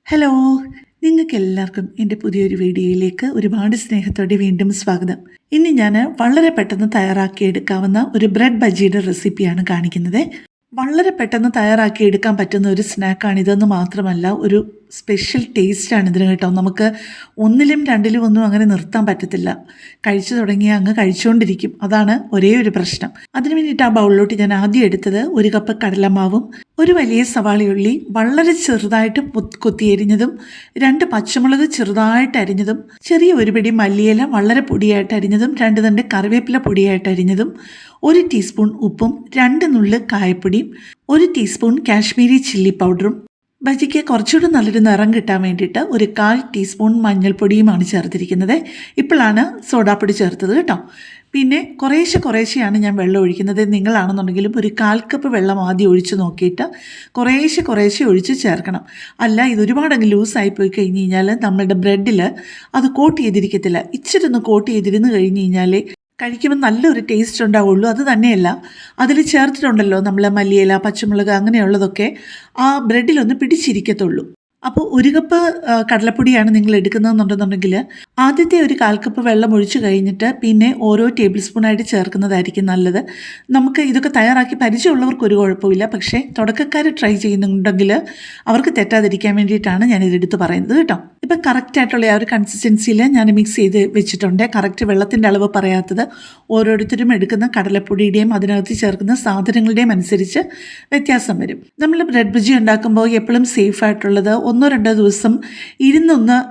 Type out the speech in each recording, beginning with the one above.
Hello, നിങ്ങൾക്കെല്ലാവർക്കും എൻ്റെ പുതിയൊരു വീഡിയോയിലേക്ക് ഒരുപാട് സ്നേഹത്തോടെ വീണ്ടും സ്വാഗതം. ഇനി ഞാൻ വളരെ പെട്ടെന്ന് തയ്യാറാക്കിയെടുക്കാവുന്ന ഒരു ബ്രെഡ് ബജിയുടെ റെസിപ്പിയാണ് കാണിക്കുന്നത്. വളരെ പെട്ടെന്ന് തയ്യാറാക്കിയെടുക്കാൻ പറ്റുന്ന ഒരു സ്നാക്കാണിതെന്ന് മാത്രമല്ല, ഒരു സ്പെഷ്യൽ ടേസ്റ്റാണ് ഇതിന് കേട്ടോ. നമുക്ക് ഒന്നിലും രണ്ടിലും ഒന്നും അങ്ങനെ നിർത്താൻ പറ്റത്തില്ല. കഴിച്ചു തുടങ്ങിയാൽ അങ്ങ് കഴിച്ചുകൊണ്ടിരിക്കും. അതാണ് ഒരേ ഒരു പ്രശ്നം. അതിന് വേണ്ടിയിട്ട് ആ ബൗളിലോട്ട് ഞാൻ ആദ്യം എടുത്തത് 1 കപ്പ് കടലമാവും, ഒരു വലിയ സവാളയുള്ളി വളരെ ചെറുതായിട്ട് കൊത്തിയരിഞ്ഞതും, 2 പച്ചമുളക് ചെറുതായിട്ട് അരിഞ്ഞതും, ചെറിയ ഒരു പിടി മല്ലിയില വളരെ പൊടിയായിട്ട് അരിഞ്ഞതും, 2 തണ്ട് കറിവേപ്പില പൊടിയായിട്ട് അരിഞ്ഞതും, 1 ടീസ്പൂൺ ഉപ്പും, 2 നുള്ള് കായപ്പൊടിയും, 1 ടീസ്പൂൺ കാശ്മീരി ചില്ലി പൗഡറും, ബജിക്ക് കുറച്ചുകൂടി നല്ലൊരു നിറം കിട്ടാൻ വേണ്ടിയിട്ട് 1/4 ടീസ്പൂൺ മഞ്ഞൾപ്പൊടിയുമാണ് ചേർത്തിരിക്കുന്നത്. ഇപ്പോഴാണ് സോഡാപ്പൊടി ചേർത്തത് കേട്ടോ. പിന്നെ കുറേശ്ശെയാണ് ഞാൻ വെള്ളം ഒഴിക്കുന്നത്. നിങ്ങളാണെന്നുണ്ടെങ്കിലും ഒരു 1/4 കപ്പ് വെള്ളം ആദ്യം ഒഴിച്ച് നോക്കിയിട്ട് കുറേശ്ശെ ഒഴിച്ച് ചേർക്കണം. അല്ല, ഇതൊരുപാടങ്ങ് ലൂസായി പോയി കഴിഞ്ഞ് കഴിഞ്ഞാൽ നമ്മളുടെ ബ്രെഡിൽ അത് കോട്ട് ചെയ്തിരിക്കത്തില്ല. ഇച്ചിരി ഒന്ന് കോട്ട് ചെയ്തിരുന്ന് കഴിഞ്ഞ് കഴിഞ്ഞാൽ കഴിക്കുമ്പോൾ നല്ലൊരു ടേസ്റ്റ് ഉണ്ടാവുള്ളൂ. അത് തന്നെയല്ല, അതിൽ ചേർത്തിട്ടുണ്ടല്ലോ നമ്മൾ മല്ലിയില, പച്ചമുളക് അങ്ങനെയുള്ളതൊക്കെ ആ ബ്രെഡിലൊന്ന് പിടിച്ചിരിക്കത്തുള്ളൂ. അപ്പോൾ 1 കപ്പ് കടലപ്പൊടിയാണ് നിങ്ങൾ എടുക്കുന്നതെന്നുണ്ടെന്നുണ്ടെങ്കിൽ ആദ്യത്തെ ഒരു 1/4 കപ്പ് വെള്ളം ഒഴിച്ച് കഴിഞ്ഞിട്ട് പിന്നെ ഓരോ ടേബിൾ സ്പൂണായിട്ട് ചേർക്കുന്നതായിരിക്കും നല്ലത്. നമുക്ക് ഇതൊക്കെ തയ്യാറാക്കി പരിചയമുള്ളവർക്ക് ഒരു കുഴപ്പമില്ല. പക്ഷേ തുടക്കക്കാർ ട്രൈ ചെയ്യുന്നുണ്ടെങ്കിൽ അവർക്ക് തെറ്റാതിരിക്കാൻ വേണ്ടിയിട്ടാണ് ഞാനിതെടുത്ത് പറയുന്നത് കേട്ടോ. ഇപ്പം കറക്റ്റായിട്ടുള്ള ആ ഒരു കൺസിസ്റ്റൻസിയിൽ ഞാൻ മിക്സ് ചെയ്ത് വെച്ചിട്ടുണ്ട്. കറക്റ്റ് വെള്ളത്തിൻ്റെ അളവ് പറയാത്തത് ഓരോരുത്തരും എടുക്കുന്ന കടലപ്പൊടിയുടെയും അതിനകത്ത് ചേർക്കുന്ന സാധനങ്ങളുടെയും അനുസരിച്ച് വ്യത്യാസം വരും. നമ്മൾ ബ്രെഡ് ബജി ഉണ്ടാക്കുമ്പോൾ എപ്പോഴും സേഫായിട്ടുള്ളത് 1-2 ദിവസം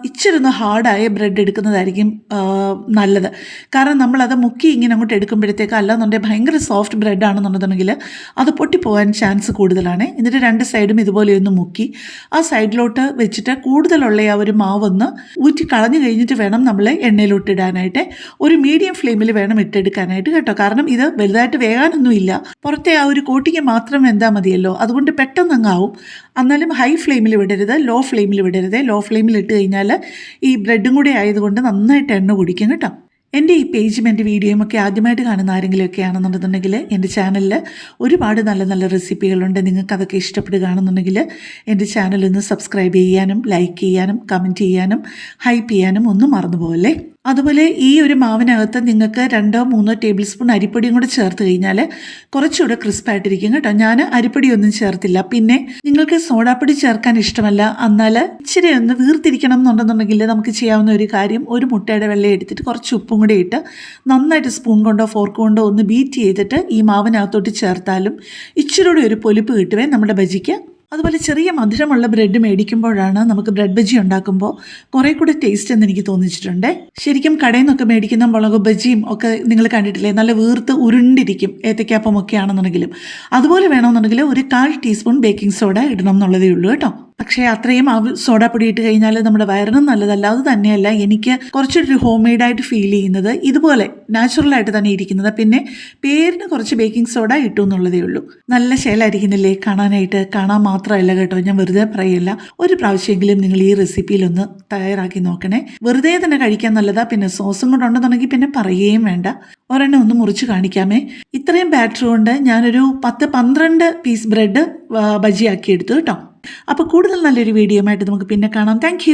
ഇച്ചിരി ഒന്ന് ഹാർഡായ ബ്രെഡ് എടുക്കുന്നതായിരിക്കും നല്ലത്. കാരണം നമ്മളത് മുക്കി ഇങ്ങനെ അങ്ങോട്ട് എടുക്കുമ്പോഴത്തേക്ക്, അല്ലാന്നുണ്ടെങ്കിൽ ഭയങ്കര സോഫ്റ്റ് ബ്രെഡ് ആണെന്നുണ്ടെന്നുണ്ടെങ്കിൽ അത് പൊട്ടിപ്പോകാൻ ചാൻസ് കൂടുതലാണ്. എന്നിട്ട് 2 സൈഡും ഇതുപോലെയൊന്ന് മുക്കി ആ സൈഡിലോട്ട് വെച്ചിട്ട് കൂടുതലുള്ള ആ ഒരു മാവൊന്ന് ഊറ്റി കളഞ്ഞു കഴിഞ്ഞിട്ട് വേണം നമ്മൾ എണ്ണയിലോട്ട് ഇടാനായിട്ട്. ഒരു മീഡിയം ഫ്ലെയിമിൽ വേണം ഇട്ടെടുക്കാനായിട്ട് കേട്ടോ. കാരണം ഇത് വലുതായിട്ട് വേകാനൊന്നുമില്ല, പുറത്തെ ആ ഒരു കോട്ടിങ് മാത്രം വെന്താൽ മതിയല്ലോ. അതുകൊണ്ട് പെട്ടെന്ന് അങ്ങാവും. എന്നാലും ഹൈ ഫ്ലെയിമിൽ വിടരുത്, ലോ ഫ്ലെയിമിൽ വിടരുത്. ലോ ഫ്ലെയിമിൽ ഇട്ട് കഴിഞ്ഞാൽ ഈ ബ്രെഡും കൂടി ആയതുകൊണ്ട് നന്നായിട്ട് എണ്ണ കുടിക്കും കേട്ടോ. എൻ്റെ ഈ പേജും എൻ്റെ വീഡിയോയും ഒക്കെ ആദ്യമായിട്ട് കാണുന്ന ആരെങ്കിലുമൊക്കെ ആണെന്നുണ്ടെന്നുണ്ടെങ്കിൽ എൻ്റെ ചാനലിൽ ഒരുപാട് നല്ല നല്ല റെസിപ്പികളുണ്ട്. നിങ്ങൾക്ക് അതൊക്കെ ഇഷ്ടപ്പെടുകയാണെന്നുണ്ടെങ്കിൽ എൻ്റെ ചാനലൊന്ന് സബ്സ്ക്രൈബ് ചെയ്യാനും ലൈക്ക് ചെയ്യാനും കമൻറ്റ് ചെയ്യാനും ഹൈപ്പ് ചെയ്യാനും ഒന്നും മറന്നു പോകല്ലേ. അതുപോലെ ഈ ഒരു മാവിനകത്ത് നിങ്ങൾക്ക് 2-3 ടേബിൾ സ്പൂൺ അരിപ്പൊടിയും കൂടെ ചേർത്ത് കഴിഞ്ഞാൽ കുറച്ചുകൂടെ ക്രിസ്പായിട്ടിരിക്കും കേട്ടോ. ഞാൻ അരിപ്പൊടിയൊന്നും ചേർത്തില്ല. പിന്നെ നിങ്ങൾക്ക് സോഡാപ്പൊടി ചേർക്കാൻ ഇഷ്ടമല്ല, എന്നാൽ ഇച്ചിരി ഒന്ന് വീർത്തിരിക്കണം എന്നുണ്ടെന്നുണ്ടെങ്കിൽ നമുക്ക് ചെയ്യാവുന്ന ഒരു കാര്യം, ഒരു മുട്ടയുടെ വെള്ളം എടുത്തിട്ട് കുറച്ച് ഉപ്പും കൂടെ ഇട്ട് നന്നായിട്ട് സ്പൂൺ കൊണ്ടോ ഫോർക്ക് കൊണ്ടോ ഒന്ന് ബീറ്റ് ചെയ്തിട്ട് ഈ മാവിനകത്തോട്ട് ചേർത്താലും ഇച്ചിരി കൂടെ ഒരു പൊലിപ്പ് കിട്ടുവേ നമ്മുടെ ബജിക്ക്. അതുപോലെ ചെറിയ മധുരമുള്ള ബ്രെഡ് മേടിക്കുമ്പോഴാണ് നമുക്ക് ബ്രെഡ് ബജി ഉണ്ടാക്കുമ്പോൾ കുറേ കൂടെ ടേസ്റ്റ് എന്ന് എനിക്ക് തോന്നിച്ചിട്ടുണ്ട്. ശരിക്കും കടയിൽ നിന്നൊക്കെ മേടിക്കുന്ന മുളക് ബജിയും ഒക്കെ നിങ്ങൾ കണ്ടിട്ടില്ലേ, നല്ല വീർത്ത് ഉരുണ്ടിരിക്കും. ഏത്തയ്ക്കാപ്പം ഒക്കെ ആണെന്നുണ്ടെങ്കിലും അതുപോലെ വേണമെന്നുണ്ടെങ്കിൽ 1/4 ടീസ്പൂൺ ബേക്കിംഗ് സോഡ ഇടണം എന്നുള്ളതേ ഉള്ളൂ കേട്ടോ. പക്ഷേ അത്രയും സോഡാപ്പൊടി ഇട്ട് കഴിഞ്ഞാൽ നമ്മുടെ വയറിനും നല്ലതല്ല. അത് തന്നെയല്ല, എനിക്ക് കുറച്ചൊരു ഹോം മെയ്ഡായിട്ട് ഫീൽ ചെയ്യുന്നത് ഇതുപോലെ നാച്ചുറലായിട്ട് തന്നെ ഇരിക്കുന്നത്. പിന്നെ പേരിന് കുറച്ച് ബേക്കിംഗ് സോഡ ഇട്ടു എന്നുള്ളതേ ഉള്ളൂ. നല്ല ശേലായിരിക്കുന്നില്ലേ കാണാനായിട്ട്. കാണാൻ മാത്രമല്ല കേട്ടോ, ഞാൻ വെറുതെ പറയില്ല. ഒരു പ്രാവശ്യമെങ്കിലും നിങ്ങൾ ഈ റെസിപ്പിയിലൊന്ന് തയ്യാറാക്കി നോക്കണേ. വെറുതെ തന്നെ കഴിക്കാൻ നല്ലതാ. പിന്നെ സോസും കൂടെ ഉണ്ടെന്നുണ്ടെങ്കിൽ പിന്നെ പറയുകയും വേണ്ട. ഒരെണ്ണം ഒന്ന് മുറിച്ച് കാണിക്കാമേ. ഇത്രയും ബാറ്റർ കൊണ്ട് ഞാനൊരു 10-12 പീസ് ബ്രെഡ് ബജിയാക്കി എടുത്തു കേട്ടോ. അപ്പോൾ കൂടുതൽ നല്ലൊരു വീഡിയോ ആയിട്ട് നമുക്ക് പിന്നെ കാണാം. താങ്ക്